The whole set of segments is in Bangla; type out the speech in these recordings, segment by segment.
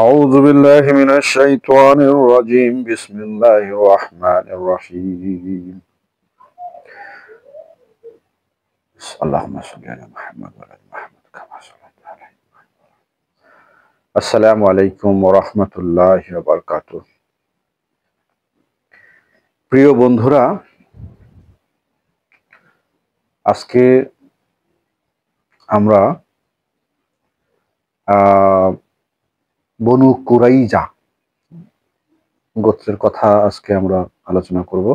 أعوذ بالله من الشيطان الرجيم بسم الله الرحمن الرحيم اللهم صل على محمد وعلى آل محمد كما صليت على السلام عليكم ورحمة الله وبركاته প্রিয় বন্ধুরা আজকে আমরা বনু কুরাইজা গোত্রের কথা আজকে আমরা আলোচনা করব।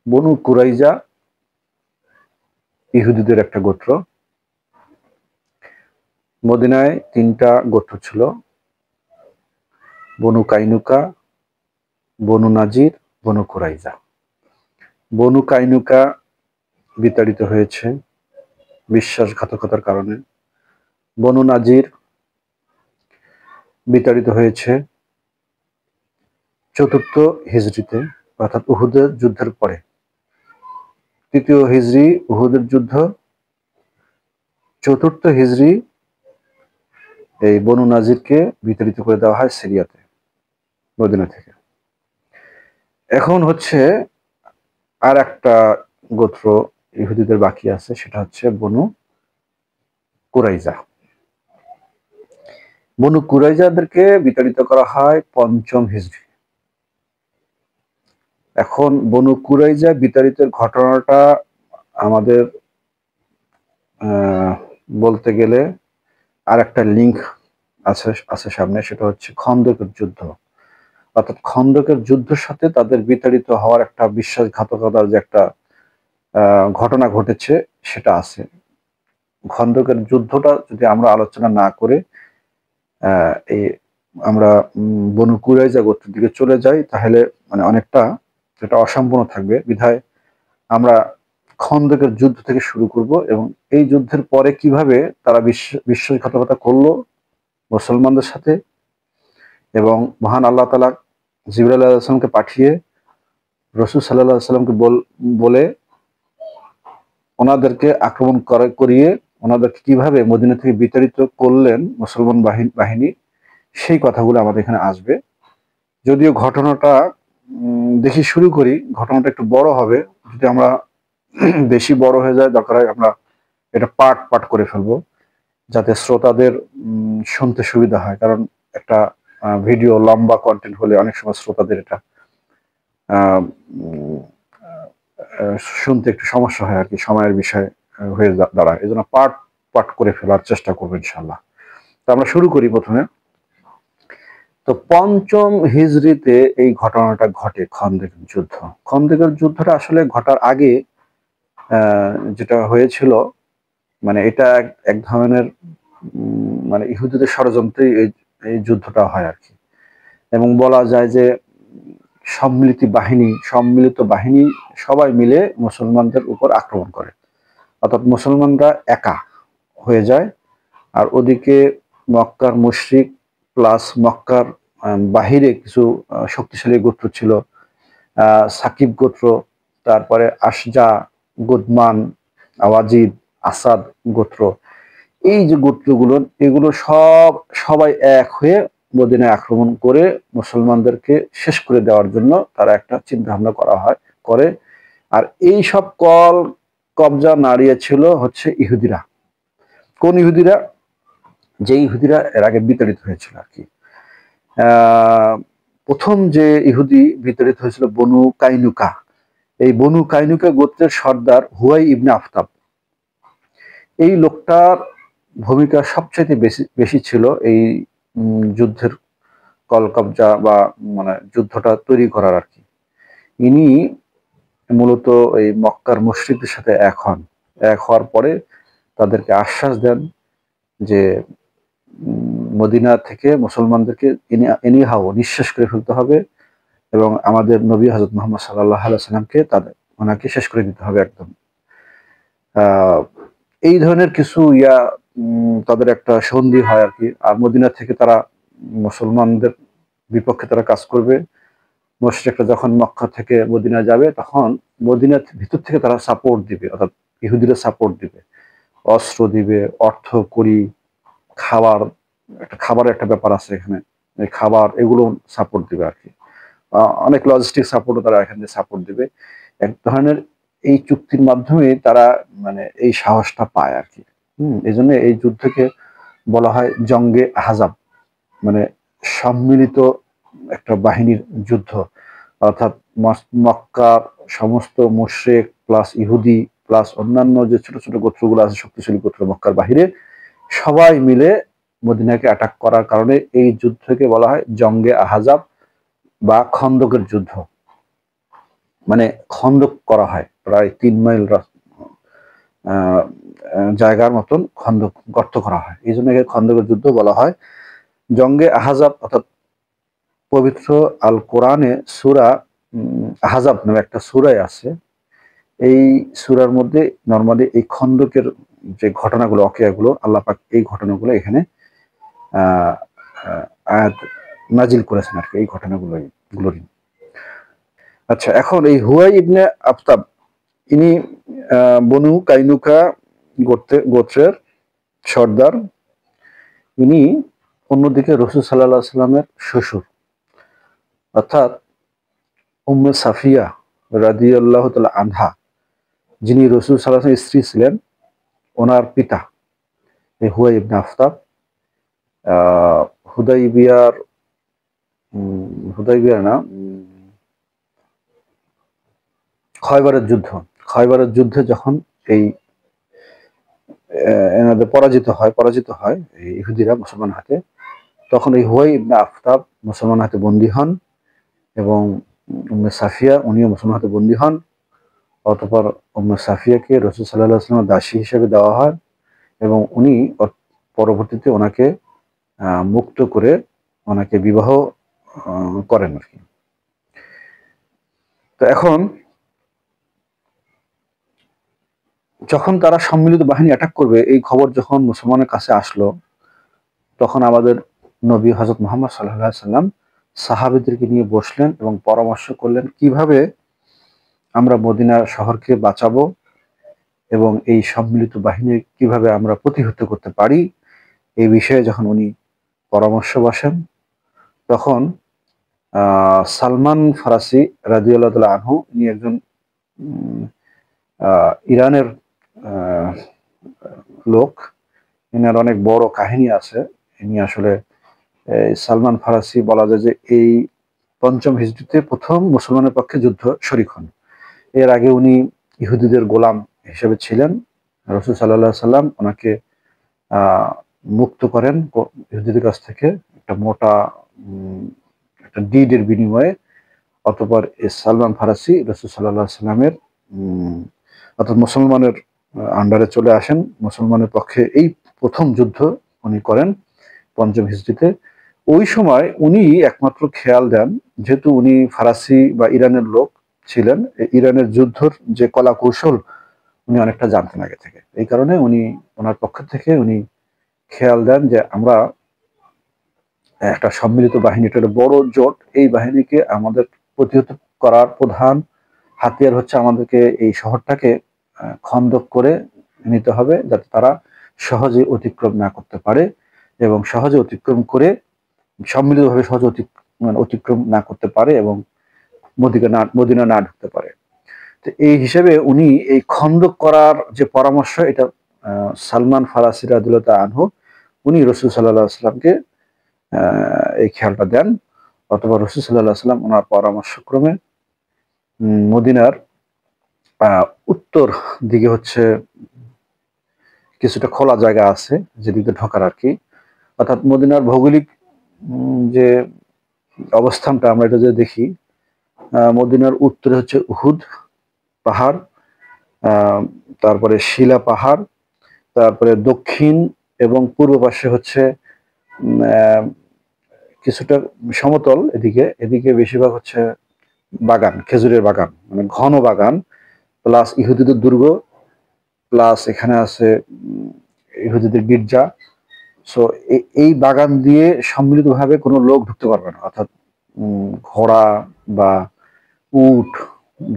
বনু কুরাইজা ইহুদিদের একটা গোত্র। মদিনায় তিনটা গোত্র ছিল, বনু কাইনুকা, বনু নাজির, বনু কুরাইজা। বনু কাইনুকা বিতাড়িত হয়েছে বিশ্বাসঘাতকতার কারণে। বনু নাজির বিতাড়িত হয়েছে চতুর্থ হিজরিতে, অর্থাৎ উহুদের যুদ্ধের পরে। তৃতীয় হিজরি উহুদের যুদ্ধ, চতুর্থ হিজরি এই বনু নাজিরকে বিতাড়িত করে দেওয়া হয় সিরিয়াতে, মদিনা থেকে। এখন হচ্ছে আর একটা গোত্র ইহুদিদের বাকি আছে, সেটা হচ্ছে বনু কুরাইজা। বনু কুরাইজাদেরকে বিতাড়িত করা হয় পঞ্চম হিজরি। এখন বনু কুরাইজা বিতাড়িতের ঘটনাটা আমাদের বলতে গেলে আর একটা লিঙ্ক আছে সামনে, সেটা হচ্ছে খন্দকের যুদ্ধ। অর্থাৎ খন্দকের যুদ্ধের সাথে তাদের বিতাড়িত হওয়ার একটা বিশ্বাসঘাতকতার যে একটা ঘটনা ঘটেছে সেটা আছে। খন্দকের যুদ্ধটা যদি আমরা আলোচনা না করে এই আমরা বনু কুরাইজা গোত্রের দিকে চলে যাই, তাহলে মানে অনেকটা এটা অসম্পূর্ণ থাকবে। বিধায় আমরা খন্দকের যুদ্ধ থেকে শুরু করব এবং এই যুদ্ধের পরে কিভাবে তারা বিশ্বাসঘাতকতা করলো মুসলমানদের সাথে, এবং মহান আল্লাহ তাআলা জিবরাইল আলাইহিস সালামকে পাঠিয়ে রাসূল সাল্লাল্লাহু আলাইহি সাল্লামকে বলে ওনাদেরকে আক্রমণ করিয়ে ওনাদেরকে কিভাবে মদিনা থেকে বিতাড়িত করলেন মুসলমান বাহিনী, সেই কথাগুলো আমাদের এখানে আসবে। যদিও ঘটনাটা দেখি শুরু করি, ঘটনাটা একটু বড় হবে। যদি আমরা বেশি বড় হয়ে যায়, দরকার হয় আমরা এটা পার্ট পার্ট করে ফেলবো, যাতে শ্রোতাদের শুনতে সুবিধা হয়। কারণ একটা ভিডিও লম্বা কন্টেন্ট হলে অনেক সময় শ্রোতাদের এটা শুনতে একটু সমস্যা হয় আর কি, সময়ের বিষয় হয়ে দাঁড়ায়। এই জন্য পার্ট পার্ট করে ফেলার চেষ্টা করবো ইনশাল্লাহ। তো আমরা শুরু করি প্রথমে। তো পঞ্চম হিজরিতে এই ঘটনাটা ঘটে, খন্দেকের যুদ্ধ। খন্দেকের যুদ্ধটা আসলে ঘটার আগে যেটা হয়েছিল, মানে এটা এক ধরনের মানে ইহুদিদের ষড়যন্ত্রে এই যুদ্ধটা হয় আর কি। এবং বলা যায় যে সম্মিলিত বাহিনী সবাই মিলে মুসলমানদের উপর আক্রমণ করে। অর্থাৎ মুসলমানরা একা হয়ে যায়, আর ওদিকে মক্কার মুশরিক প্লাস মক্কার বাহিরে কিছু শক্তিশালী গোত্র ছিল, সাকিব গোত্র, তারপরে আশজা, গুদমান, আওয়াজিদ, আসাদ গোত্র। এই যে গোত্রগুলো, এগুলো সবাই এক হয়ে মদিনায় আক্রমণ করে মুসলমানদেরকে শেষ করে দেওয়ার জন্য তারা একটা চিন্তা ভাবনা করে। আর এই সব কবজা নাড়িয়েছিল হচ্ছে ইহুদিরা। কোন ইহুদিরা? যে ইহুদিরা এর আগে বিতাড়িত হয়েছিল আর কি। প্রথম যে ইহুদি বিতাড়িত হয়েছিল বনু কাইনুকা। এই বনু কাইনুকা গোত্রের সর্দার হুয়াই ইবনে আফতাব। এই লোকটার ভূমিকা সবচেয়ে বেশি ছিল এই যুদ্ধের কবজা বা মানে যুদ্ধটা তৈরি করার আর কি। ইনি মূলত এই মক্কার মুশরিকদের সাথে এক হওয়ার পরে তাদেরকে আশ্বাস দেন যে মদিনা থেকে মুসলমানদেরকে নিঃশেষ করে ফেলতে হবে, এবং আমাদের নবী হযরত মুহাম্মদ সাল্লাল্লাহু আলাইহি সাল্লামকে ওনাকে শেষ করে দিতে হবে একদম। এই ধরনের কিছু তাদের একটা সন্ধি হয় আর কি। আর মদিনা থেকে তারা মুসলমানদের বিপক্ষে তারা কাজ করবে। মুশরিকরা যখন মক্কা থেকে মদিনা যাবে, তখন মদিনার ভিতর থেকে তারা সাপোর্ট দিবে, অর্থাৎ ইহুদিরা সাপোর্ট দিবে, অস্ত্র দিবে, অর্থ কড়ি, খাবার একটা খাবারের একটা ব্যাপার আছে এখানে, এই খাবার এগুলো সাপোর্ট দিবে আর কি। অনেক লজিস্টিক সাপোর্টও তারা এখান থেকে সাপোর্ট দিবে। এক ধরনের এই চুক্তির মাধ্যমে তারা মানে এই সাহসটা পায় আর কি। এই জন্য এই যুদ্ধকে বলা হয় জঙ্গে আহজাব, মানে সম্মিলিত একটা বাহিনীর যুদ্ধ। অর্থাৎ মক্কার সমস্ত মুশরিক প্লাস ইহুদি প্লাস অন্যান্য যে ছোট ছোট গোত্রগুলো আছে, শক্তিশালী গোত্র মক্কার বাহিরে, সবাই মিলে মদিনাকে অ্যাটাক করার কারণে এই যুদ্ধকে বলা হয় জঙ্গে আহজাব বা খন্দকের যুদ্ধ। মানে খন্দক করা হয় প্রায় 3 মাইল জায়গার মতন খন্দক গর্ত করা হয়, এই জন্য একে খন্দকের যুদ্ধ বলা হয়। জঙ্গে আহজাব অর্থাৎ পবিত্র আল কোরআনে সূরা আহজাব নামে একটা সূরায় আছে। এই সূরার মধ্যে নরমালি এই খন্দকের যে ঘটনাগুলো, অকিয়াগুলো, আল্লাহ পাক এই ঘটনাগুলো এখানে আয়াত নাজিল করেছেন আর কি, এই ঘটনাগুলোরই। আচ্ছা, এখন এই হুয়াই ইবনে আফতাব, ইনি বনু কাইনুকা গোত্রের সর্দার। ইনি অন্যদিকে রাসূল সাল্লাল্লাহু আলাইহি সাল্লামের শ্বশুর, অর্থাৎ উম্মে সাফিয়া রাদিয়াল্লাহু তাআলা আনহা, যিনি রাসূল সাল্লাল্লাহু আলাইহি স্ত্রী ছিলেন, ওনার পিতা এই হুয়াই ইবনে আফতাব হুদাইবিয়ার না খয়বরের যুদ্ধে যখন এই এনাদের পরাজিত হয় এই ইহুদিরা মুসলমান হাতে, তখন এই হুয়াই ইবনে আফতাব মুসলমান হাতে বন্দী হন এবং উম্মে সাফিয়া উনিও মুসলমান হাতে বন্দী হন। অতঃপর উম্মে সাফিয়াকে রাসূল সাল্লাল্লাহু আলাইহি ওয়াসাল্লামের দাসী হিসেবে দেওয়া হয় এবং উনি পরবর্তীতে ওনাকে মুক্ত করে ওনাকে বিবাহ করেন আর কি। তো এখন যখন তারা সম্মিলিত বাহিনী অ্যাটাক করবে, এই খবর যখন মুসলমানের কাছে আসলো, তখন আমাদের নবী হযরত মুহাম্মদ সাল্লাল্লাহু আলাইহি সাল্লাম সাহাবীদেরকে নিয়ে বসলেন এবং পরামর্শ করলেন কিভাবে আমরা মদিনা শহরকে বাঁচাবো এবং এই সম্মিলিত বাহিনী কিভাবে আমরা প্রতিহত করতে পারি। এই বিষয়ে যখন উনি পরামর্শ বসেন, তখন সালমান ফারাসি রাদিয়াল্লাহু তাআলা আনহু, ইনি একজন ইরানের লোক, ইনার অনেক বড় কাহিনী আছে। ইনি আসলে সালমান ফারাসি বলা যায় যে এই ৫ম হিজরিতে প্রথম মুসলমানের পক্ষে যুদ্ধ শরিক হন। এর আগে উনি ইহুদিদের গোলাম হিসেবে ছিলেন। রাসূল সাল্লাল্লাহু আলাইহি সাল্লাম ওনাকে মুক্ত করেন ইহুদিদের কাছ থেকে একটা মোটা একটা ডিডের বিনিময়ে। অতঃপর সালমান ফারাসি রাসূল সাল্লাল্লাহু আলাইহি সাল্লামের অর্থাৎ মুসলমানের আন্ডারে চলে আসেন। মুসলমানের পক্ষে এই প্রথম যুদ্ধ উনি করেন ৫ম হিজরিতে। ওই সময় উনি একমাত্র খেয়াল দেন, যেহেতু উনি ফারাসি বা ইরানের লোক ছিলেন, ইরানের যুদ্ধর যে কলা কৌশল উনি অনেকটা জানতেন আগে থেকে। এই কারণে উনি ওনার পক্ষ থেকে উনি খেয়াল দেন যে আমরা একটা সম্মিলিত বাহিনী, একটা বড় জোট, এই বাহিনীকে আমাদের প্রতিহত করার প্রধান হাতিয়ার হচ্ছে আমাদেরকে এই শহরটাকে খন্দক করে নিতে হবে, যাতে তারা সহজে অতিক্রম না করতে পারে এবং সহজে অতিক্রম করে সম্মিলিতভাবে সহজে অতিক্রম না করতে পারে এবং মদিনা না ঢুকতে পারে। তো এই হিসেবে উনি এই খন্দক করার যে পরামর্শ, এটা সালমান ফারাসি রাদিয়াল্লাহু তাআলা আনহু উনি রাসূল সাল্লাল্লাহু আলাইহি সাল্লামকে এই খেয়ালটা দেন। অথবা রাসূল সাল্লাল্লাহু আলাইহি সাল্লাম ওনার পরামর্শক্রমে মদিনার উত্তর দিকে হচ্ছে কিছুটা খোলা জায়গা আছে যেদিকে ঢোকার আর কি, অর্থাৎ মদিনার ভৌগোলিক যে অবস্থানটা আমরা এটা যদি দেখি, মদিনার উত্তরে হচ্ছে উহুদ পাহাড়, তারপরে শিলা পাহাড়, তারপরে দক্ষিণ এবং পূর্ব পাশে হচ্ছে কিছুটা সমতল, এদিকে বেশিরভাগ হচ্ছে বাগান, খেজুরের বাগান, মানে ঘন বাগান, প্লাস ইহুদিদের দুর্গ, প্লাস এখানে আছে ইহুদিদের গির্জা। সো এই বাগান দিয়ে সম্মিলিতভাবে কোনো লোক ঢুকতে পারবে না, অর্থাৎ ঘোড়া বা উট,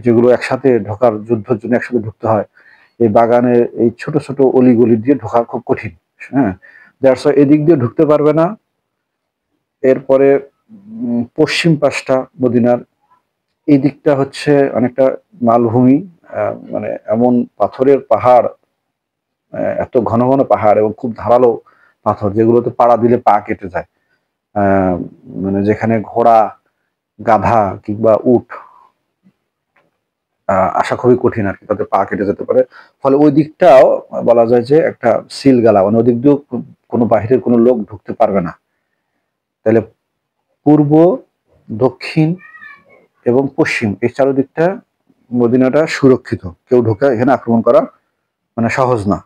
যেগুলো একসাথে ঢোকার যুদ্ধের জন্য একসাথে ঢুকতে হয়, এই বাগানের এই ছোট ছোট অলিগলি দিয়ে ঢোকা খুব কঠিন। হ্যাঁ, দ্যাটস ওয়াই এদিক দিয়ে ঢুকতে পারবে না। এরপরে পশ্চিম পাশটা মদিনার এই দিকটা হচ্ছে অনেকটা মালভূমি, মানে এমন পাথরের পাহাড়, এত ঘন ঘন পাহাড় এবং খুব ধারালো পাথর যেগুলোতে পাড়া দিলে পা কেটে যায়। মানে যেখানে ঘোড়া, গাধা কিংবা উট আসা খুবই কঠিন আর কি, তাদের পা কেটে যেতে পারে। ফলে ওই দিকটাও বলা যায় যে একটা সিলগালা, মানে ওই দিক দিয়েও কোনো বাহিরের কোনো লোক ঢুকতে পারবে না। তাহলে পূর্ব, দক্ষিণ এবং পশ্চিম এই চারদিকটা মদিনাটা সুরক্ষিত, কেউ ঢোকে এখানে আক্রমণ করা মানে সহজ না।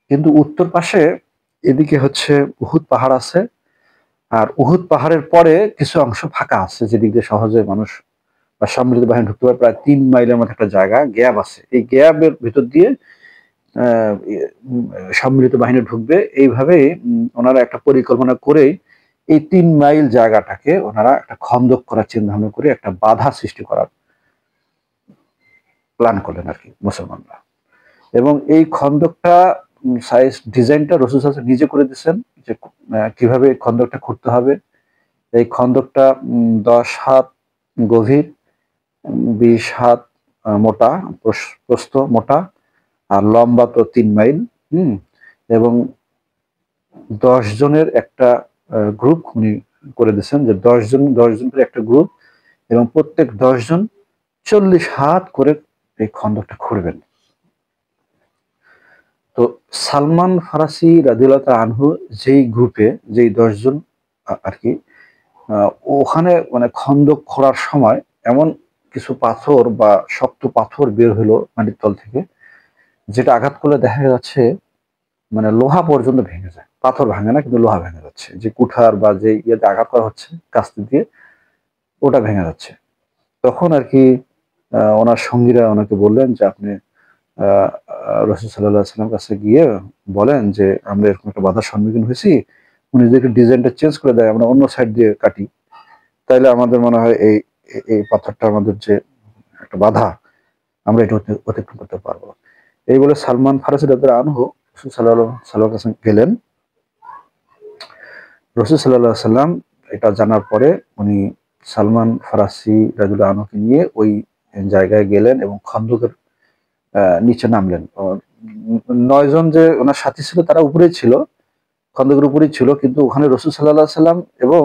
কিন্তু উত্তর পাশে এদিকে হচ্ছে উহুদ পাহাড় আছে, আর উহুদ পাহাড়ের পরে কিছু অংশ ফাঁকা আছে যেদিক দিয়ে সহজে মানুষ বা সম্মিলিত বাহিনী ঢুকতে পারে। প্রায় 3 মাইলের মতো একটা জায়গা গ্যাপ আছে, এই গ্যাপের ভিতর দিয়ে সম্মিলিত বাহিনী ঢুকবে। এইভাবেই ওনারা একটা পরিকল্পনা করেই এই 3 মাইল জায়গাটাকে ওনারা একটা খন্দক করার চিন্তা ভাবনা করে একটা বাধা সৃষ্টি করার প্ল্যান করলেন আর কি মুসলমানরা। এবং এই খন্দকটা সাইজ ডিজাইনটা রাসূল সাল্লাল্লাহু আলাইহি ওয়াসাল্লাম নিজে করে দিয়েছেন যে কিভাবে খন্দকটা খুঁড়তে হবে। এই খন্দকটা 10 হাত গভীর, 20 হাত মোটা, প্রস্থ মোটা, আর লম্বা তো 3 মাইল। এবং 10 জনের একটা গ্রুপ উনি করে দিয়েছেন যে 10 জন করে একটা গ্রুপ, এবং প্রত্যেক 10 জন 40 হাত করে এই খন্দকটা খুঁড়বেন। তো সালমান ফারাসি রাদিয়াল্লাহু তাআলা আনহু যেই গ্রুপে, যেই 10 জন আর কি, ওখানে মানে খন্দক খোঁড়ার সময় এমন কিছু পাথর বা শক্ত পাথর বের হলো মাটির তল থেকে, যেটা আঘাত করলে দেখা যাচ্ছে মানে লোহা পর্যন্ত ভেঙে যায়। পাথর ভাঙে না, কিন্তু লোহা ভেঙে যাচ্ছে, যে কুঠার বা যে ইয়েতে আঘাত করা হচ্ছে কাস্তে দিয়ে, ওটা ভেঙে যাচ্ছে। তখন আর কি ওনার সঙ্গীরা ওনাকে বললেন যে আপনি রাসূল সাল্লাল্লাহু আলাইহি ওয়াসাল্লামের কাছে গিয়ে বলেন যে আমরা এরকম একটা বাধার সম্মুখীন হয়েছি, উনি যদি ডিজাইনটা চেঞ্জ করে দেয়, আমরা অন্য সাইড দিয়ে কাটি, তাইলে আমাদের মনে হয় এই এই পাথরটা আমাদের যে একটা বাধা, আমরা এটা অতিক্রম করতে পারবো। এই বলে সালমান ফারসি রাদিয়াল্লাহু আনহু রাসূল সাল্লাল্লাহু আলাইহি ওয়াসাল্লাম গেলেন। রাসূল সাল্লাল্লাহু আলাইহি ওয়াসাল্লাম এটা জানার পরে উনি সালমান ফারাসি রাদিয়াল্লাহু আনহুকে নিয়ে ওই জায়গায় গেলেন এবং খন্দকের নিচে নামলেন। 9 জন যে ওনার সাথী ছিল তারা উপরেই ছিল, খন্দকের উপরেই ছিল, কিন্তু ওখানে রাসূল সাল্লাল্লাহু আলাইহি ওয়াসাল্লাম এবং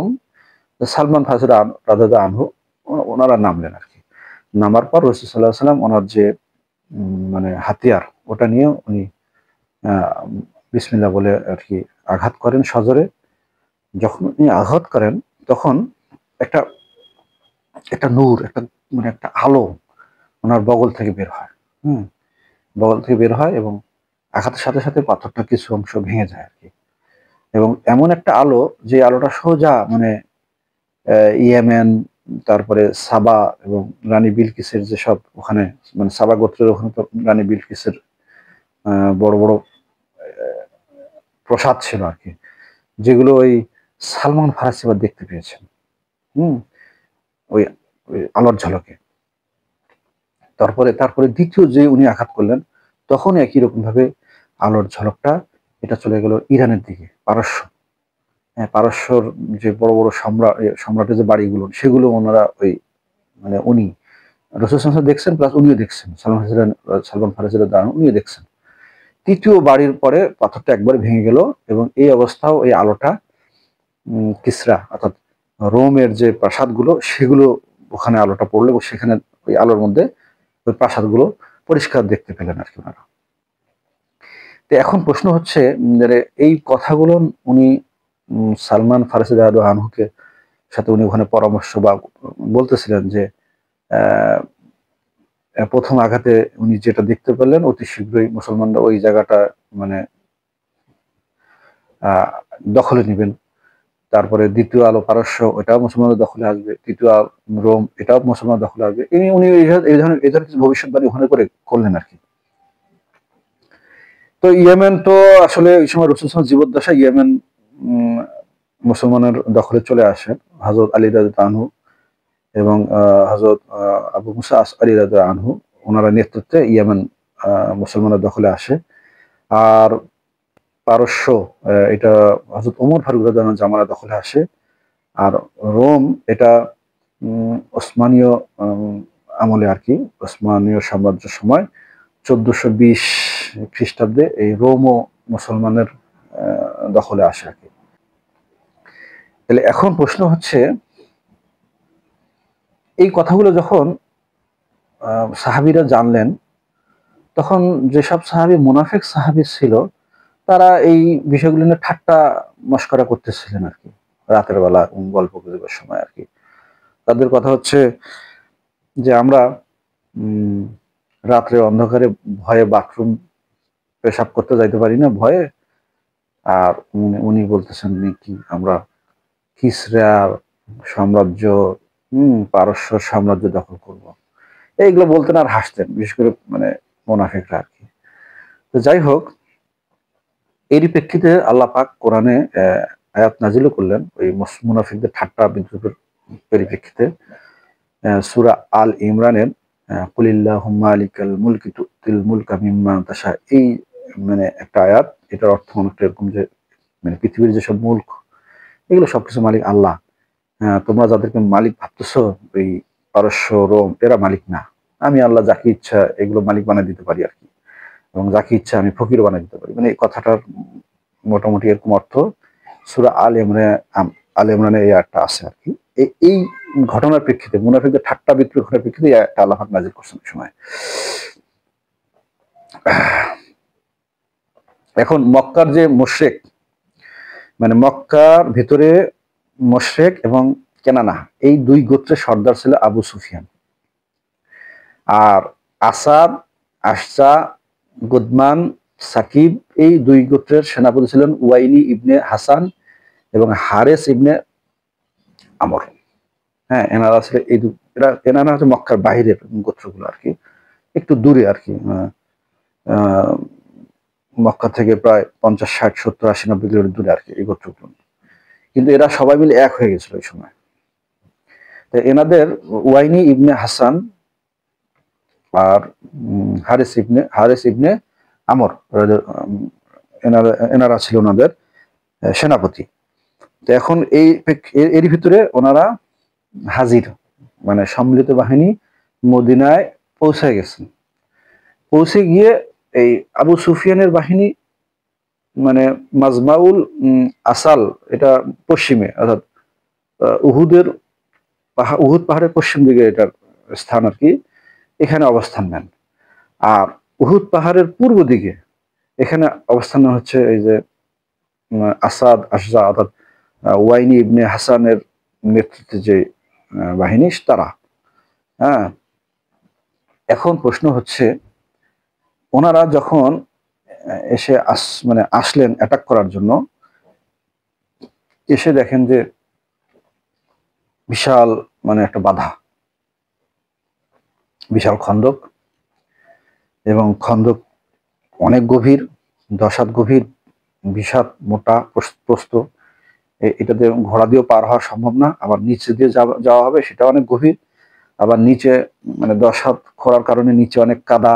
সালমান ফারসি রাদিয়াল্লাহু আনহু ওনারা নামলেন আর কি। নামার পর রাসূল সাল্লাল্লাহু আলাইহি ওয়াসাল্লাম ওনার যে মানে হাতিয়ার ওটা নিয়ে উনি বিসমিল্লাহ বলে আর কি আঘাত করেন সজোরে। যখন উনি আঘাত করেন তখন একটা একটা নূর, একটা মানে একটা আলো ওনার বগল থেকে বের হয়। বগল থেকে বের হয় এবং আঘাতের সাথে সাথে পাথরটা কিছু অংশ ভেঙে যায় আর কি। এবং এমন একটা আলো, যে আলোটা সোজা মানে ইয়েমেন, তারপরে সাবা এবং রানী বিলকিসের যেসব ওখানে, মানে সাবা গোত্রের ওখানে তো রানী বিলকিসের বড় বড় প্রসাদ ছিল আর কি, যেগুলো ওই সালমান ফারাসি দেখতে পেয়েছেন। হুম ওই ওই আলোর ঝলকে। তারপরে তারপরে দ্বিতীয় যে উনি আঘাত করলেন, তখন একই রকম ভাবে আলোর ঝলকটা এটা চলে গেল ইরানের দিকে, পারস্য। হ্যাঁ, পারস্যর যে বড় বড় সম্রাটের যে বাড়িগুলো, সেগুলো ওনারা ওই মানে উনি রাসূল সাল্লাল্লাহু আলাইহি দেখছেন, প্লাস উনিও দেখছেন, সালমান ফারসি রাদিয়াল্লাহু আনহু উনিও দেখছেন। তৃতীয় বাড়ির পরে পাথরটা একবারে ভেঙে গেল, এবং এই অবস্থাও এই আলোটা কিসরা অর্থাৎ রোমের যে প্রাসাদগুলো, সেগুলো ওখানে আলোটা পড়লো, এবং সেখানে ওই আলোর মধ্যে ওই প্রাসাদগুলো পরিষ্কার দেখতে পেলেন আর কি ওনারা। তো এখন প্রশ্ন হচ্ছে যে এই কথাগুলো উনি সালমান ফারসি রাদিয়াল্লাহু আনহুকে সাথে উনি ওখানে পরামর্শ বা বলতেছিলেন যে প্রথম আঘাতে উনি যেটা দেখতে পেলেন, অতি শীঘ্রই মুসলমানরা ওই জায়গাটা মানে দখলে নেবেন। তারপরে দ্বিতীয় আলো পারস্য, ওটাও মুসলমানদের দখলে আসবে। তৃতীয় রোম, এটাও মুসলমানদের দখলে আসবে। উনি এই ধরনের কিছু ভবিষ্যৎবাণী ওখানে করে করলেন আর কি। তো ইয়েমেন তো আসলে ওই সময় রাসূল সাল্লাল্লাহু আলাইহি ওয়াসাল্লাম জীবদ্দশায় ইয়েমেন মুসলমানের দখলে চলে আসেন। হযরত আলী রাদিয়াল্লাহু আনহু এবং হযরত আবু মুসা আশআরী রাদিয়াল্লাহু আনহু ওনারা নেতৃত্বে ইয়েমেন মুসলমানের দখলে আসে। আর পারস্য, এটা হযরত ওমর ফারুক রাদিয়াল্লাহু আনহু জামানা দখলে আসে। আর রোম এটা ওসমানীয় আমলে আর কি, ওসমানীয় সাম্রাজ্যের সময় 1420 খ্রিস্টাব্দে এই রোমও মুসলমানের দখলে আসে আর কি। তাহলে এখন প্রশ্ন হচ্ছে, এই কথাগুলো যখন সাহাবীরা জানলেন, তখন যেসব সাহাবী মুনাফিক সাহাবী ছিল, তারা এই বিষয়গুলো নিয়ে ঠাট্টা মশকরা করতেছিলেন আর কি, রাতের বেলা গল্প গুজবের সময় আর কি। তাদের কথা হচ্ছে যে আমরা রাত্রে অন্ধকারে ভয়ে বাথরুম পেশাব করতে যাইতে পারি না ভয়ে, আর উনি বলতেছেন কি আমরা কিসরার সাম্রাজ্য, পারস্য সাম্রাজ্য দখল করব। এইগুলো বলতেন আর হাসতেন, বিশেষ করে মানে মুনাফিকরা আর কি। তো যাই হোক, এরই প্রেক্ষিতে আল্লাহ পাক কোরআনে আয়াত নাজিল করলেন ওই মুনাফিকদের ঠাট্টা বিদ্রুপের পরিপ্রেক্ষিতে। সূরা আল ইমরানের কুলিল্লাহুম্মা মালিকাল মুলকি তুতিল মুলকা মিম্মান তাশা, এই মানে একটা আয়াত। এটার অর্থ অনেকটা এরকম যে মানে পৃথিবীর যেসব মুলক, এগুলো সবকিছু মালিক আল্লাহ। তোমরা যাদেরকে মালিক ভাবতেছো ওই পারস্য রোম, এরা মালিক না। আমি আল্লাহ যাকে ইচ্ছা এগুলো মালিক বানিয়ে দিতে পারি আর কি, এবং যাকে ইচ্ছা আমি ফকির বানিয়ে দিতে পারি। মানে এই কথাটার মোটামুটি এরকম অর্থ সূরা আল ইমরানে এই আয়াতটা আছে আর কি। এই ঘটনার প্রেক্ষিতে, মুনাফিকদের ঠাট্টা বিদ্রোহের প্রেক্ষিতে আল্লাহ পাক নাযিল করছেন সময়। এখন মক্কার যে মুশরিক, মানে মক্কার ভিতরে মুশরিক এবং কেনানা, এই দুই গোত্রের সর্দার ছিল আবু সুফিয়ান। আর আসাদ, আশজা, গুদমান, সাকিব, এই দুই গোত্রের সেনাপতি ছিলেন ওয়াইলি ইবনে হাসান এবং হারেস ইবনে আমর। হ্যাঁ, এনারা ছিল এই এনারা হচ্ছে মক্কার বাহিরের গোত্রগুলো আর কি, একটু দূরে আর কি, মক্কা থেকে প্রায় 50, 60, 70, 80, 90 কিলোমিটার দূরে আর কি এই গোত্রগুলো। কিন্তু এরা সবাই মিলে এক হয়ে গেছিল ওই সময়। তো এনাদের ওয়াইনি ইবনে হাসান আর হারেস ইবনে আমর, এনারা ছিল ওনাদের সেনাপতি। তো এখন এরই ভিতরে ওনারা হাজির, মানে সম্মিলিত বাহিনী মদিনায় পৌঁছে গেছেন। পৌঁছে গিয়ে এই আবু সুফিয়ানের বাহিনী মানে মাজমাউল আসাল, এটা পশ্চিমে, অর্থাৎ উহুদ পাহাড়ের পশ্চিম দিকে এটার স্থান আর কি, এখানে অবস্থান নেন। আর উহুদ পাহাড়ের পূর্ব দিকে এখানে অবস্থান হচ্ছে এই যে আসাদ, আশজা, অর্থাৎ ওয়াইনি ইবনে হাসানের নেতৃত্বে যে বাহিনী তারা। হ্যাঁ, এখন প্রশ্ন হচ্ছে, ওনারা যখন এসে মানে আসলেন অ্যাটাক করার জন্য, এসে দেখেন যে বিশাল মানে একটা বাধা, বিশাল খন্দক, এবং খন্দক অনেক গভীর, 10 হাত গভীর, 20 হাত মোটা প্রস্থ। এটাতে ঘোড়া দিয়েও পার হওয়া সম্ভব না, আবার নিচে দিয়ে যাওয়া হবে, সেটা অনেক গভীর। আবার নিচে মানে 10 হাত খোঁড়ার কারণে নিচে অনেক কাদা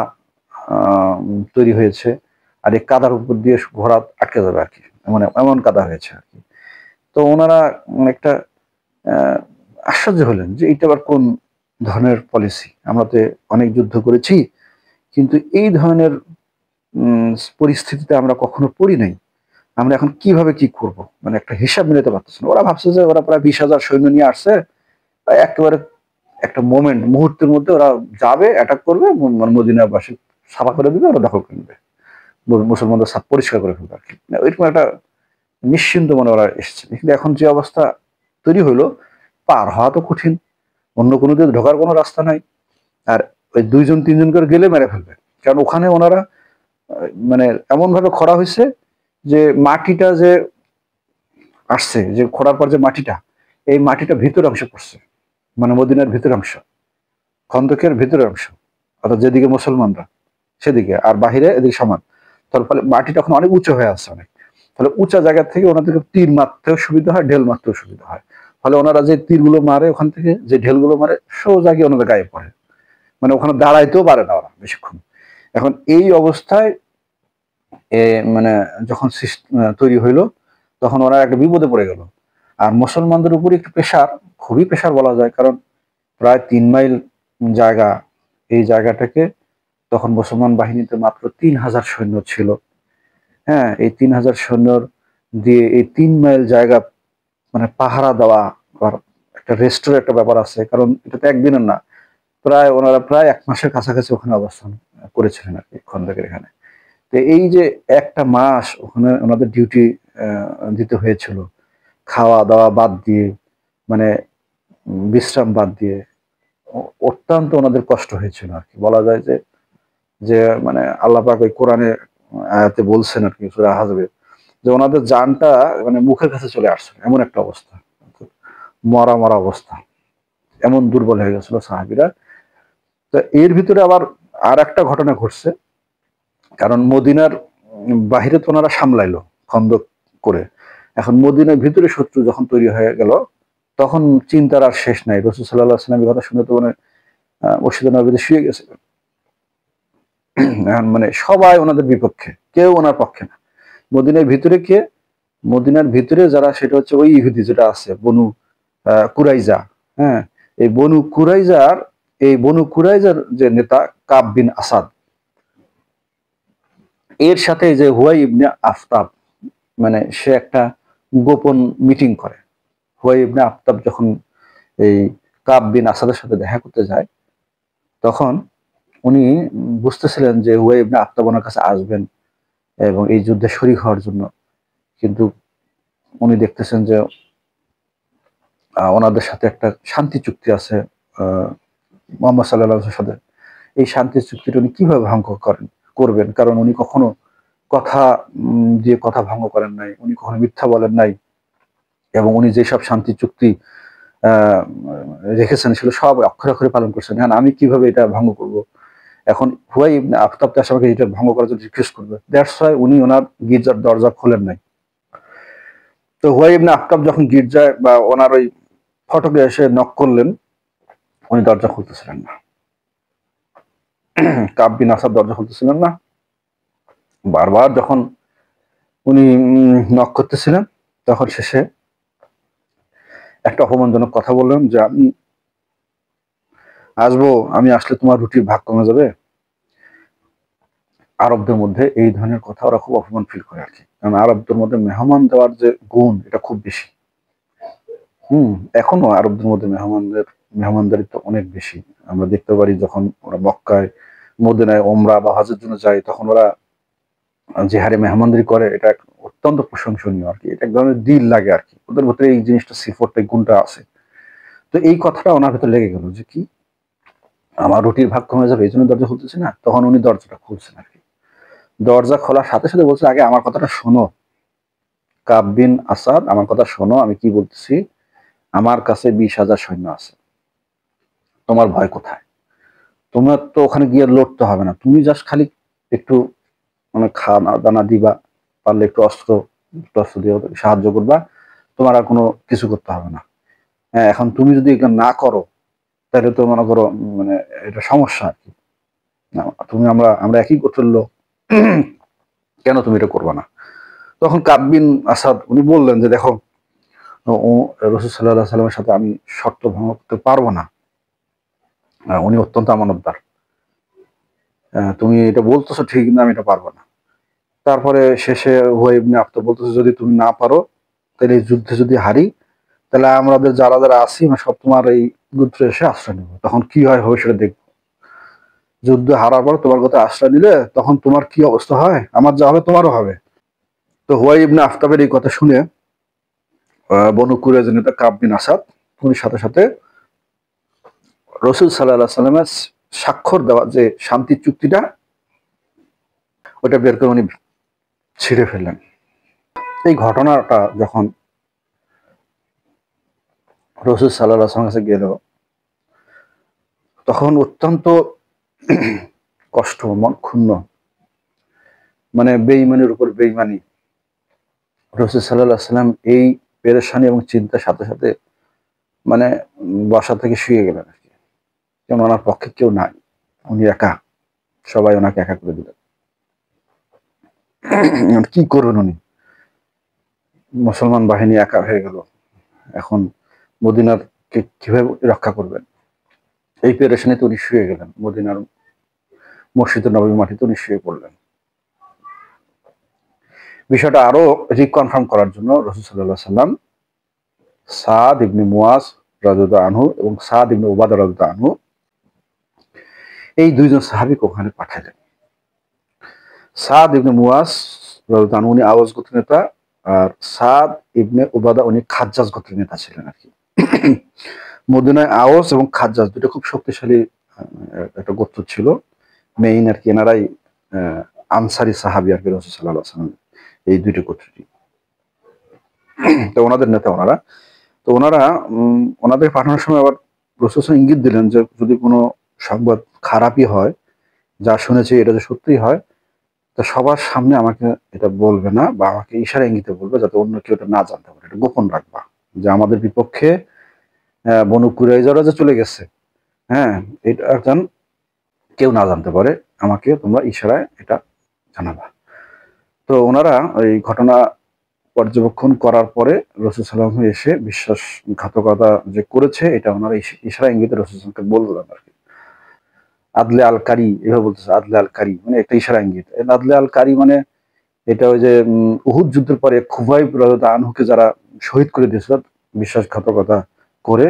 তৈরি হয়েছে, আর এই কাদার উপর দিয়ে ঘোড়া আটকে যাবে আর কি, মানে এমন কাদা হয়েছে আর কি। তো ওনারা একটা আশ্চর্য হলেন যে এটা আবার কোন ধরনের পলিসি, আমরা তো অনেক যুদ্ধ করেছি কিন্তু এই ধরনের পরিস্থিতিতে আমরা কখনো পড়ি নাই, আমরা এখন কিভাবে কি করব, মানে একটা হিসাব মিলাতে পারতেছে না। ওরা ভাবছে যে ওরা প্রায় 20,000 সৈন্য নিয়ে আসছে, একেবারে একটা মুহূর্তের মধ্যে ওরা যাবে, অ্যাটাক করবে, মদিনাবাসী সাফা করে দিবে, ওরা দখল করে নেবে, মুসলমানদের সাফ পরিষ্কার করে ফেলবে আর কি। ওইরকম একটা নিশ্চিন্ত মনে ওরা এসেছে। কিন্তু এখন যে অবস্থা তৈরি হলো, পার হওয়া তো কঠিন, অন্য কোনো দিকে ঢোকার কোনো রাস্তা নাই, আর ওই 2 জন 3 জন করে গেলে মেরে ফেলবে। কারণ ওখানে ওনারা মানে এমন ভাবে খরা হয়েছে যে মাটিটা যে আসছে, যে খরার পর যে মাটিটা, এই মাটিটা ভিতর অংশে পড়ছে, মানে মদিনার ভিতর অংশ, খন্দকের ভিতরের অংশ, অর্থাৎ যেদিকে মুসলমানরা সেদিকে, আর বাহিরে এদিকে সমান। তার ফলে মাটিটা এখন অনেক উঁচু হয়ে আসছে অনেক, তাহলে উঁচা জায়গা থেকে ওনাদেরকে তীর মারতেও সুবিধা হয়, ঢেল মারতেও সুবিধা হয়। ফলে ওনারা যে তীরগুলো মারে ওখান থেকে, যে ঢেলগুলো মারে, সোজা গিয়ে ওনাদের গায়ে পড়ে, মানে ওখানে দাঁড়াইতেও পারে না ওরা বেশিক্ষণ। এখন এই অবস্থায় মানে যখন তৈরি হইলো তখন ওরা একটা বিপদে পড়ে গেল। আর মুসলমানদের উপর একটু প্রেশার, খুবই প্রেশার বলা যায়, কারণ প্রায় 3 মাইল জায়গা, এই জায়গাটাকে তখন মুসলমান বাহিনীতে মাত্র 3000 সৈন্য ছিল। হ্যাঁ, এই 3000 সৈন্যর দিয়ে এই 3 মাইল জায়গা মানে পাহারা দেওয়া, আর একটা রেস্টের একটা ব্যাপার আছে, কারণ এটা তো একদিনের না, ওনারা প্রায় 1 মাসের কাছাকাছি ওখানে অবস্থান করেছিলেন আর কি, খন্দকের এখানে। তো এই যে একটা মাস ওখানে ওনাদের ডিউটি দিতে হয়েছিল, খাওয়া দাওয়া বাদ দিয়ে, মানে বিশ্রাম বাদ দিয়ে, অত্যন্ত ওনাদের কষ্ট হয়েছিল আর কি। বলা যায় যে যে মানে আল্লাহ পাক ওই কোরআনে আয়াতে বলছেন আর কি, সূরা আহজাবে, যে ওনাদের জানটা মানে মুখের কাছে চলে আসছে, এমন একটা অবস্থা, মরা মরা অবস্থা, এমন দুর্বল হয়ে গেছিল সাহাবীরা। তো এর ভিতরে আবার আর একটা ঘটনা ঘটছে, কারণ মদিনার বাহিরে তো ওনারা সামলাইলো খন্দক করে, এখন মদিনার ভিতরে শত্রু যখন তৈরি হয়ে গেল, তখন চিন্তার আর শেষ নাই। রাসূল সাল্লাল্লাহু আলাইহি ওয়াসাল্লাম কথা শুনে তো মানে মসজিদে নববীতে শুয়ে গেছে। এখন মানে সবাই ওনাদের বিপক্ষে, কেউ ওনার পক্ষে না। মদিনার ভিতরে কে? মদিনার ভিতরে যারা, সেটা হচ্ছে ওই ইহুদি যেটা আছে, বনু কুরাইজা। হ্যাঁ, এই বনু কুরাইজার যে নেতা কাব বিন আসাদ, এর সাথে যে হুয়াই ইবনে আফতাব, মানে সে একটা গোপন মিটিং করে। হুয়াই ইবনে আফতাব যখন এই কাব বিন আসাদের সাথে দেখা করতে যায়, তখন উনি বুঝতেছিলেন যে হুয়াই ইবনে আফতাব ওনার কাছে আসবেন এবং এই যুদ্ধে শরীক হওয়ার জন্য, কিন্তু উনি দেখতেছেন যে ওনাদের সাথে একটা শান্তি চুক্তি আছে মোহাম্মদ সাল্লাল্লাহু সাথে। এই শান্তি চুক্তিটা উনি কিভাবে ভঙ্গ করবেন, কারণ উনি কখনো কথা দিয়ে কথা ভঙ্গ করেন নাই, উনি কখনো মিথ্যা বলেন নাই, এবং উনি যেসব শান্তি চুক্তি আহ রেখেছেন সেগুলো সব অক্ষরে অক্ষরে পালন করছেন। হ্যাঁ, আমি কিভাবে এটা ভঙ্গ করব? এখন হুয়াই ইবনে আফতাব তো আমাকে এটা ভঙ্গ করার জন্য রিকোয়েস্ট করবে, দ্যাটস ওয়াই উনি ওনার গির্জার দরজা খোলেন নাই। তো হুয়াই ইবনে আফতাব যখন গির্জায় বা ওনার ওই ফটকে এসে নক করলেন, উনি দরজা খুলতেছিলেন না। কাব বিন আসাদ দরজা খুলতেছিলেন না। বারবার যখন উনি নক করতেছিলেন, তখন শেষে একটা অপমানজনক কথা বললেন যে আমি আসবো, আমি আসলে তোমার রুটির ভাগ কমে যাবে। আরবদের মধ্যে এই ধরনের কথা ওরা খুব অপমান ফিল করে আর কি, কারণ আরবদের মধ্যে মেহমান দেওয়ার যে গুণ, এটা খুব বেশি। এখনো আরবদের মধ্যে মেহমানদারিত্ব অনেক বেশি। আমরা দেখতে পারি যখন ওরা মক্কায়, মদিনায় ওমরা বা হজের জন্য যায়, তখন ওরা যে হারে মেহমানদারি করে, এটা অত্যন্ত প্রশংসনীয় আর কি। এটা এক ধরনের দিল লাগে আর কি, ওদের ভিতরে এই জিনিসটা, সিফতটা, গুণটা আছে। তো এই কথাটা ওনার ভিতরে লেগে গেল যে কি, আমার রুটির ভাগ কমে যাবে এই জন্য দরজা খুলতেছে না। তখন উনি দরজাটা খুলছেন আর কি। দরজা খোলার সাথে সাথে বলছে, আগে আমার কথাটা শোনো কাব বিন আসাদ, আমার কথা শোনো, আমি কি বলতেছি। আমার কাছে 20,000 সৈন্য আছে, তোমার ভয় কোথায়? তোমার তো ওখানে গিয়ে লড়তে হবে না, তুমি জাস্ট খালি একটু মানে খানা দানা দিবা, পারলে একটু টস্ত্র দিয়ে সাহায্য করবা, তোমার আর কোনো কিছু করতে হবে না। হ্যাঁ, এখন তুমি যদি এটা না করো, তাহলে তো মনে করো মানে এটা সমস্যা আর কি। তুমি আমরা আমরা একই গোত্রের লোক, কেন তুমি এটা করবা না? তখন কাব বিন আসাদ উনি বললেন যে দেখো, রাসূল সাল্লাল্লাহু আলাইহি সাল্লামের সাথে আমি শর্ত ভঙ্গ করতে পারবো না, উনি অত্যন্ত আমানতদার, তুমি এটা বলতেছো ঠিক, না আমি এটা পারবো না। তারপরে শেষে হুয়াই ইবনে আখতাব বলতেছে, যদি তুমি না পারো, তাহলে এই যুদ্ধে যদি হারি, তাহলে আমাদের যারা যারা আছি আমরা সব তোমার এই গোত্রে এসে আশ্রয় নেবো, তখন কি হয় হবে সেটা দেখবো। যুদ্ধে হারার পর তোমার কথা আশ্রয় নিলে তখন তোমার কি অবস্থা হয়, আমার যা হবে তোমারও হবে। তো হুয়াই ইবনে আখতাবের এই কথা শুনে বনু কুরাইজা নেতা কাব বিন আসাদ, উনি সাথে সাথে রাসূল সাল্লাল্লাহু আলাইহি সাল্লামের স্বাক্ষর দেওয়া যে শান্তি চুক্তিটা, ওটা বের করে উনি ছিঁড়ে ফেললেন। এই ঘটনাটা যখন রাসূল সাল্লাল্লাহু আলাইহি সাল্লামের কাছে গেল, তখন অত্যন্ত কষ্ট, মন ক্ষুণ্ণ, মানে বেঈমানের উপর বেঈমানি। রাসূল সাল্লাল্লাহু আলাইহি সাল্লাম এই পেরেশানি এবং চিন্তার সাথে সাথে মানে বাসা থেকে শুয়ে গেলেন আর কি, কারণ ওনার পক্ষে কেউ নাই, উনি একা, সবাই ওনাকে একা করে দিলেন। কি করবেন উনি? মুসলমান বাহিনী একা হয়ে গেল, এখন মদিনার কে কিভাবে রক্ষা করবেন? এই পেরেশানিতে উনি শুয়ে গেলেন, মদিনার মসজিদে নববী মাটিতে উনি শুয়ে পড়লেন। বিষয়টা আরো রিকনফার্ম করার জন্য রাসূল সাল্লাল্লাহু আলাইহি সাল্লাম সাদ ইবনে মুয়াজ রাদিয়াল্লাহু আনহু এবং সাদ ইবনে উবাদা রাদিয়াল্লাহু আনহু এই দুইজন সাহাবীকে ওখানে পাঠালেন। সাদ ইবনে মুয়াজ রাদিয়াল্লাহু আনহু উনি আওয়াজ গোত্রের নেতা, আর সাদ ইবনে উবাদা উনি খাজ্জাজ গোত্রের নেতা ছিলেন আর কি। মদিনায় আওস এবং খাজ্জাজ দুটো খুব শক্তিশালী একটা গোত্র ছিল, মেইন আর কি। এনারাই আনসারি সাহাবী আর কি রাসূল সাল্লাল্লাহু আলাইহি ওয়াসাল্লাম, এই দুইটি গোত্রটি। তো ওনাদের নেতা ওনারা। তো ওনারা ওনাদের পাঠানোর সময় আবার রাসূল ইঙ্গিত দিলেন যে যদি কোনো সংবাদ খারাপই হয়, যা শুনেছি এটা যে সত্যিই হয়, তো সবার সামনে আমাকে এটা বলবে না, বা আমাকে ইশারা ইঙ্গিতে বলবে, যাতে অন্য কেউ এটা না জানতে পারে। এটা গোপন রাখবা যে আমাদের বিপক্ষে বনু কুরাইজারা যে চলে গেছে, হ্যাঁ, এটা যেন কেউ না জানতে পারে, আমাকে তোমরা ইশারায় এটা জানাবা। তো ওনারা এই ঘটনা পর্যবেক্ষণ করার পরে রাসূল সাল্লাল্লাহু আলাইহি এসে বিশ্বাসঘাতকতা যে করেছে এটা ওনারা ইশারা ইঙ্গিতে রাসূল সাল্লাল্লাহু আলাইহি বললেন আর কি। আদলে আল কারি এভাবে বলতেছে, আদলে আল কারি মানে একটা ইশারা ইঙ্গিত। আদলে আল কারি মানে এটা ওই যে উহুদ যুদ্ধের পরে খুবাইব রাদিয়াল্লাহু আনহুকে যারা শহীদ করে দিয়েছিল বিশ্বাসঘাতকতা করে,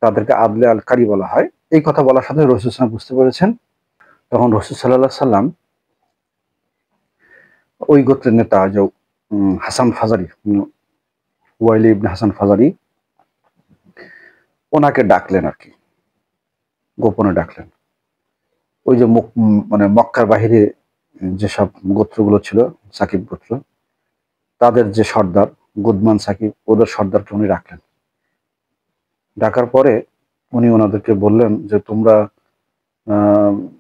তাদেরকে আদলে আল কারি বলা হয়। এই কথা বলার সাথে রাসূল সাল্লাল্লাহু আলাইহি ওয়াসাল্লাম বুঝতে পেরেছেন। তখন রাসূল সাল্লাল্লাহু আলাইহি সাল্লাম ওই গোত্রের নেতা যে হাসান ফাজারি, ওয়াইলি ইবনে হাসান ফাজারি, ওনাকে ডাকলেন আর কি, গোপনে ডাকলেন। ওই যে মানে মক্কার বাহিরে যেসব গোত্রগুলো ছিল, সাকিব গোত্র, তাদের যে সর্দার গুদমান সাকিব, ওদের সর্দারকে উনি রাখলেন। ডাকার পরে উনি ওনাদেরকে বললেন যে তোমরা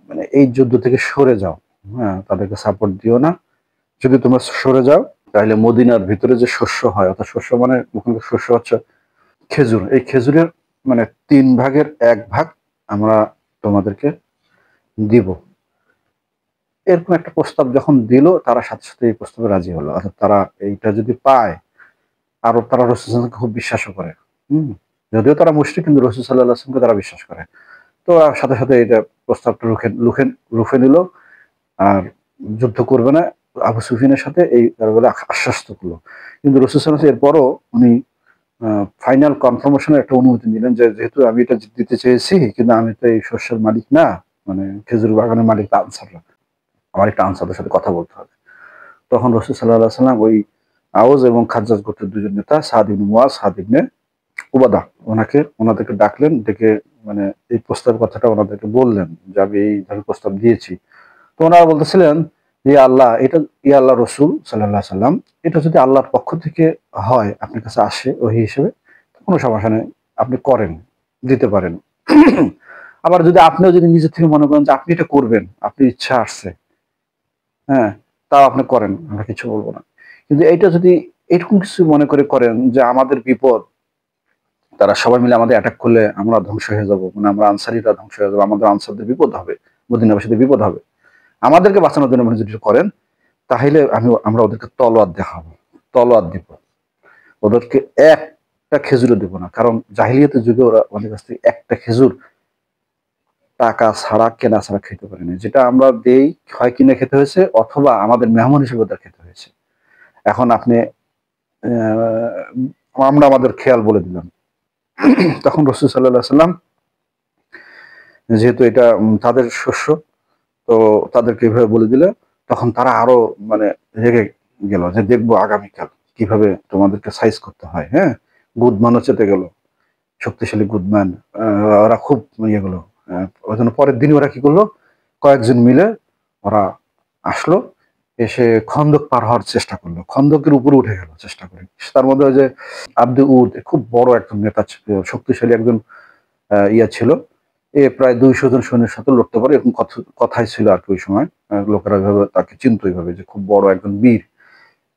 মানে এই যুদ্ধ থেকে সরে যাও, হ্যাঁ, তাদেরকে সাপোর্ট দিও না। যদি তোমরা সরে যাও তাহলে মদিনার ভিতরে যে শস্য হয়, অর্থাৎ শস্য মানে ওখানকার শস্য হচ্ছে খেজুর, এই খেজুরের মানে 3/1 আমরা তোমাদেরকে দিব। এরকম একটা প্রস্তাব যখন দিল, তারা সাথে সাথে এই প্রস্তাবে রাজি হলো। অর্থাৎ তারা এইটা যদি পায়, আরো তারা রাসূলুল্লাহকে খুব বিশ্বাসও করে। হুম, যদিও তারা মুশরিক, কিন্তু রাসূল সাল্লাল্লাহু আলাইহি ওয়াসাল্লামকে তারা বিশ্বাস করে। তো সাথে সাথে এটা প্রস্তাবটা রুখে নিল, আর যুদ্ধ করবে না আবু সুফিয়ানের সাথে, এই বলে আশ্বস্ত করলো। কিন্তু রাসূল সাল্লাল্লাহু আলাইহি এরপরও উনি ফাইনাল কনফার্মেশনের একটা অনুমতি দিলেন যে যেহেতু আমি এটা দিতে চেয়েছি, কিন্তু আমি তো এই শস্যের মালিক না, মানে খেজুর বাগানের মালিক তো আনসাররা, আমার একটা আনসারদের সাথে কথা বলতে হবে। তখন রাসূল সাল্লাল্লাহু আলাইহি ওয়াসাল্লাম ওই আওস এবং খাজ্জাজ গোত্রের দুজন নেতা সাদ ইবনে মুয়াজ, সাদ ইবনে উবাদা, ওনাদেরকে ডাকলেন, ডেকে মানে এই প্রস্তাবের কথাটা ওনাদেরকে বললেন যে আমি এইভাবে প্রস্তাব দিয়েছি। তো ওনারা বলতেছিলেন যে আল্লাহ, এটা ইয়া আল্লাহ রসুল সাল্লাল্লাহু আলাইহি সাল্লাম, এটা যদি আল্লাহর পক্ষ থেকে হয়, আপনার কাছে আসে ওহী হিসেবে, কোনো সমস্যা নেই, আপনি করেন, দিতে পারেন। আবার যদি আপনিও যদি নিজের থেকে মনে করেন যে আপনি এটা করবেন, আপনি ইচ্ছা আসছে, হ্যাঁ, তাও আপনি করেন, আমরা কিছু বলবো না। কিন্তু এইটা যদি এরকম কিছু মনে করে করেন যে আমাদের বিপদ, তারা সবাই মিলে আমাদের অ্যাটাক করলে আমরা ধ্বংস হয়ে যাব, মানে আমরা আনসারীরা ধ্বংস হয়ে যাবো, আমাদের আনসারদের বিপদ হবে, মদিনাবাসীদের বিপদ হবে, আমাদেরকে বাঁচানোর জন্য মানে যদি করেন, তাহলে আমরা ওদেরকে তলোয়ার দেখাবো, তলোয়ার দিব, ওদেরকে একটা খেজুরও দিব না। কারণ জাহিলিয়াতের যুগে ওরা আমাদের কাছ থেকে একটা খেজুর টাকা ছাড়া, কেনা ছাড়া খেতে পারেনি। যেটা আমরা দেই হয় কিনে খেতে হয়েছে, অথবা আমাদের মেহমান হিসেবে ওদের খেতে হয়েছে। এখন আপনি আমরা আমাদের খেয়াল বলে দিলাম। তখন রাসূল সাল্লাল্লাহু আলাইহি সাল্লাম, যেহেতু এটা তাদের শস্য, তো তাদেরকে এভাবে বলে দিলে, তখন তারা আরো মানে রেগে গেল যে দেখবো আগামীকাল কিভাবে তোমাদেরকে সাইজ করতে হয়। হ্যাঁ, গুদমানও চেতে গেল, শক্তিশালী গুদমান, ওরা খুব ইয়ে গেলো। ওই জন্য পরের দিনই ওরা কি করলো, কয়েকজন মিলে ওরা আসলো, এসে খন্দক পার হওয়ার চেষ্টা করলো, খন্দকের উপরে উঠে গেল চেষ্টা করে। তার মধ্যে ওই যে আব্দে উদ, খুব বড় একজন নেতা ছিল, শক্তিশালী একজন ইয়া ছিল, এ প্রায় 200 জন সৈন্যের সাথে লড়তে পারে, এরকম কথাই ছিল আর কি ওই সময়। লোকেরা ভাবে তাকে চিনত এইভাবে যে খুব বড় একজন বীর।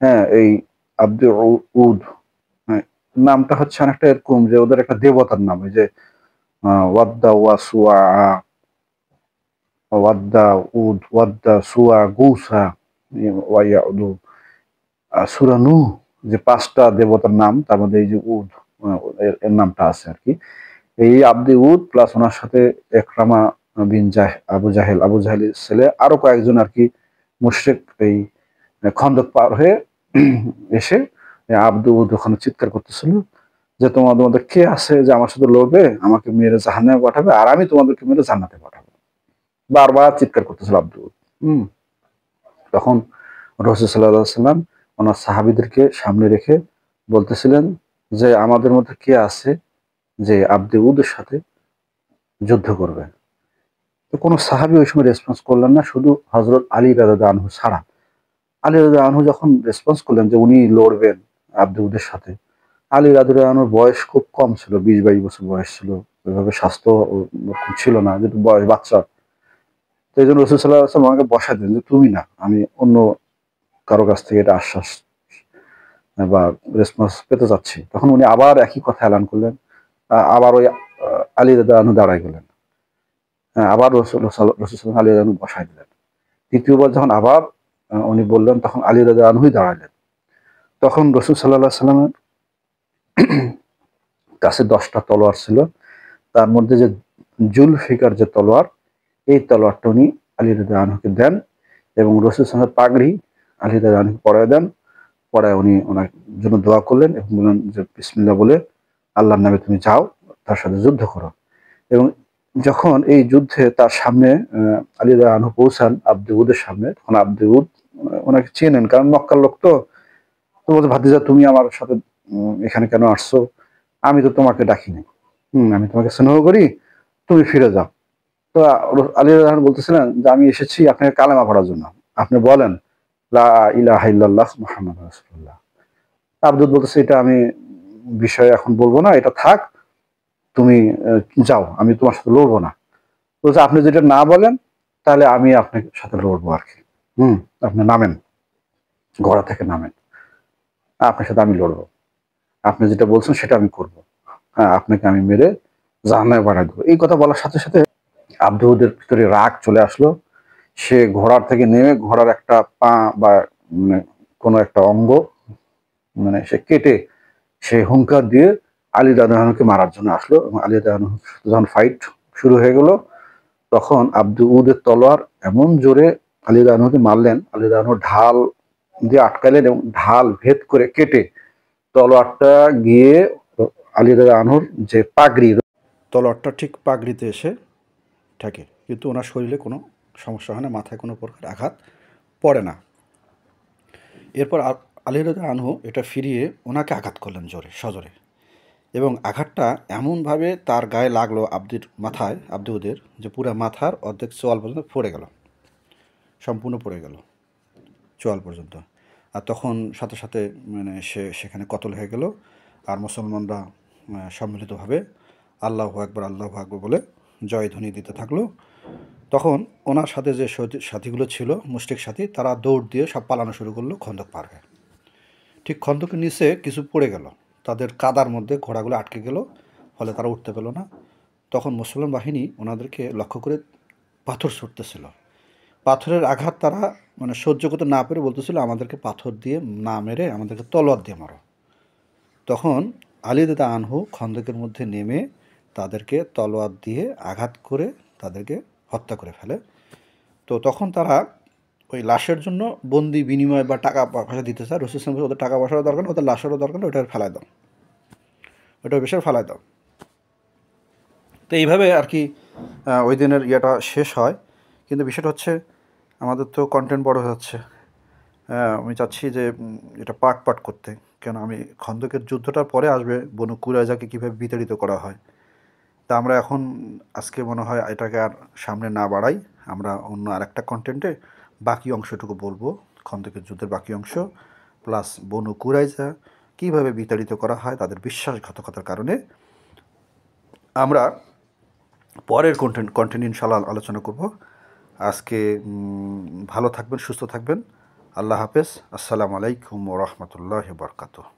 হ্যাঁ, এই আব্দে উদ, হ্যাঁ, নামটা হচ্ছে অনেকটা এরকম যে ওদের একটা দেবতার নাম, ওই যে ওয়াদ্দা ওয়াসুয়া, ওয়াদ্দা উদ, ওয়াদ্দা সুয়া গুসা, ওয়াইয়াউদু, সূরা নূহ যে 5টা দেবতার নাম, তার মধ্যে এই যে উদ এর নামটা আছে আর কি। এই আব্দে উদ প্লাস ওনার সাথে একরামা বিন আবু জাহেলের ছেলে আরো কয়েকজন আর কি মুশরিক এই খন্দক পার হয়ে এসে আব্দে উদ ওখানে চিৎকার করতেছিল যে তোমাদের কে আছে যে আমার সাথে লড়বে, আমাকে মেরে জাহান্নামে পাঠাবে, আর আমি তোমাদেরকে মেরে জান্নাতে পাঠাবো। বারবার চিৎকার করতেছিল আব্দে উদ। তখন রাসূল সাল্লাল্লাহু আলাইহি ওয়াসাল্লাম ওনার সাহাবীদেরকে সামনে রেখে বলতেছিলেন যে আমাদের মধ্যে কে আছে যে আব্দে উদের সাথে যুদ্ধ করবে। তো কোনো সাহাবী ওই সময় রেসপন্স করলেন না, শুধু হযরত আলী রাদিয়াল্লাহু আনহু ছাড়া। আলী রাদিয়াল্লাহু আনহু যখন রেসপন্স করলেন যে উনি লড়বেন আব্দে উদের সাথে, আলী রাদিয়াল্লাহু আনহুর বয়স খুব কম ছিল, 20-22 বছর বয়স ছিল, ওইভাবে স্বাস্থ্য ওরকম ছিল না, যেহেতু বয়স বাচ্চা। তো এই জন্য রাসূল সাল্লাল্লাহু আলাইহি ওয়াসাল্লাম আমাকে বসায় দিলেন যে তুমি না, আমি অন্য কারো কাছ থেকে এটা আশ্বাস বা রেসপন্স পেতে চাচ্ছি। তখন উনি আবার একই কথা এলান করলেন, আবার ওই আলী রাদিয়াল্লাহু আনহু দাঁড়ায় গেলেন। আবার রাসূল আলী রাদিয়াল্লাহু আনহু বসায় দিলেন। তৃতীয়বার যখন আবার উনি বললেন, তখন আলী রাদিয়াল্লাহু আনহুই দাঁড়ালেন। তখন রাসূল সাল্লাল্লাহু আলাইহি ওয়াসাল্লামের কাছে 10টা তলোয়ার ছিল, তার মধ্যে যে জুলফিকার যে তলোয়ার, এই তলোয়ারটা উনি আলী রাদিয়াল্লাহু আনহুকে দেন এবং রাসূল সাল্লাল্লাহু আলাইহি ওয়াসাল্লামের পাগড়ি আলী রাদিয়াল্লাহু আনহুকে পরায় দেন। পরে উনি ওনার জন্য দোয়া করলেন এবং বললেন যে বিসমিল্লাহ বলে আল্লাহর নামে তুমি যাও, তার সাথে যুদ্ধ করো। এবং যখন এই যুদ্ধে তার সামনে আলী রাদিয়াল্লাহু আনহু পৌঁছান আব্দে উদের সামনে, তখন আব্দে উদ ওনাকে চেনেন, কারণ মক্কার লোক তো। তো বলছে ভাতিজা তুমি আমার সাথে এখানে কেন আসছো? আমি তো তোমাকে ডাকিনি, আমি তোমাকে স্নেহ করি, তুমি ফিরে যাও। তো আলী রাদিয়াল্লাহু আনহু বলতেছিলেন যে আমি এসেছি আপনাকে কালেমা পড়ার জন্য, আপনি বলেন লা ইলাহা ইল্লাল্লাহ মুহাম্মাদুর রাসূলুল্লাহ। আব্দুল বলতেছে এটা আমি বিষয় এখন বলবো না, এটা থাক, তুমি যাও, আমি তোমার সাথে লড়বো না। বলছে আপনি যেটা না বলেন তাহলে আমি আপনার সাথে লড়বো আর কি। আপনি নামেন, ঘোড়া থেকে নামেন, আপনার সাথে আমি লড়বো, আপনি যেটা বলছেন সেটা আমি করবো, হ্যাঁ আপনাকে আমি মেরে জাহান্নামে পাঠিয়ে দেবো। এই কথা বলার সাথে সাথে আব্দুদের ভিতরে রাগ চলে আসলো। সে ঘোড়ার থেকে নেমে ঘোড়ার একটা পা বা মানে কোনো একটা অঙ্গ মানে সে কেটে সে হুঙ্কার দিয়ে আলী রাদিয়াল্লাহু মারার জন্য আসলো এবং আলী রাদিয়াল্লাহু যখন ফাইট শুরু হয়ে গেল, তখন আব্দু উদের তলোয়ার এমন জোরে আলী রাদিয়াল্লাহুকে মারলেন, আলী রাদিয়াল্লাহু ঢাল দিয়ে আটকালেন এবং ঢাল ভেদ করে কেটে তলোয়ারটা গিয়ে আলী রাদিয়াল্লাহুর যে পাগড়ি, তলোয়ারটা ঠিক পাগড়িতে এসে ঠেকে, কিন্তু ওনার শরীরে কোনো সমস্যা হয় না, মাথায় কোনো প্রকার আঘাত পড়ে না। এরপর আলী রাদিয়াল্লাহু আনহু এটা ফিরিয়ে ওনাকে আঘাত করলেন জোরে সজোরে, এবং আঘাতটা এমনভাবে তার গায়ে লাগলো আব্দে উদের যে পুরো মাথার অর্ধেক চোয়াল পর্যন্ত পড়ে গেল, সম্পূর্ণ পড়ে গেল চোয়াল পর্যন্ত। আর তখন সাথে সাথে মানে সেখানে কতল হয়ে গেল, আর মুসলমানরা সম্মিলিতভাবে আল্লাহু আকবার বলে জয়ধ্বনি দিতে থাকলো। তখন ওনার সাথে যে সাথীগুলো ছিল মুশরিক সাথী, তারা দৌড় দিয়ে সব পালানো শুরু করলো খন্দক পার হয়ে। ঠিক খন্দকের নিচে কিছু পড়ে গেল, তাদের কাদার মধ্যে ঘোড়াগুলো আটকে গেল, ফলে তারা উঠতে পেল না। তখন মুসলমান বাহিনী ওনাদেরকে লক্ষ্য করে পাথর ছুটতেছিল। পাথরের আঘাত তারা মানে সহ্য করতে না পেরে বলতেছিল আমাদেরকে পাথর দিয়ে না মেরে আমাদেরকে তলোয়ার দিয়ে মারো। তখন আলী রাদিয়াল্লাহু আনহু খন্দকের মধ্যে নেমে তাদেরকে তলোয়ার দিয়ে আঘাত করে তাদেরকে হত্যা করে ফেলে। তো তখন তারা ওই লাশের জন্য বন্দি বিনিময় বা টাকা পয়সা দিতে চায়। রাসূল সাল্লাল্লাহু আলাইহি ওয়াসাল্লাম ওদের টাকা পয়সারও দরকার নেই, ওদের লাশেরও দরকার নেই, ওটা ফেলায় দাও, ওটা বেশি ফেলায় দাও। তো এইভাবে আর কি ওই দিনের ইয়েটা শেষ হয়। কিন্তু বিষয়টা হচ্ছে আমাদের তো কন্টেন্ট বড় হয়ে যাচ্ছে। আমি চাচ্ছি যে এটা পার্ট করতে, কেন আমি খন্দকের যুদ্ধটার পরে আসবে বনু কুরাইজাকে কীভাবে বিতাড়িত করা হয়। তা আমরা এখন আজকে মনে হয় এটাকে আর সামনে না বাড়াই, আমরা অন্য আরেকটা কন্টেন্টে বাকি অংশটুকু বলবো, খন্দকের যুদ্ধের বাকি অংশ প্লাস বনু কুরাইজা কীভাবে বিতাড়িত করা হয় তাদের বিশ্বাসঘাতকতার কারণে। আমরা পরের কন্টেন্ট ইনশাআল্লাহ আলোচনা করব। আজকে ভালো থাকবেন, সুস্থ থাকবেন, আল্লাহ হাফেজ, আসসালামু আলাইকুম ওয়া রাহমাতুল্লাহি ওয়া বারাকাতুহু।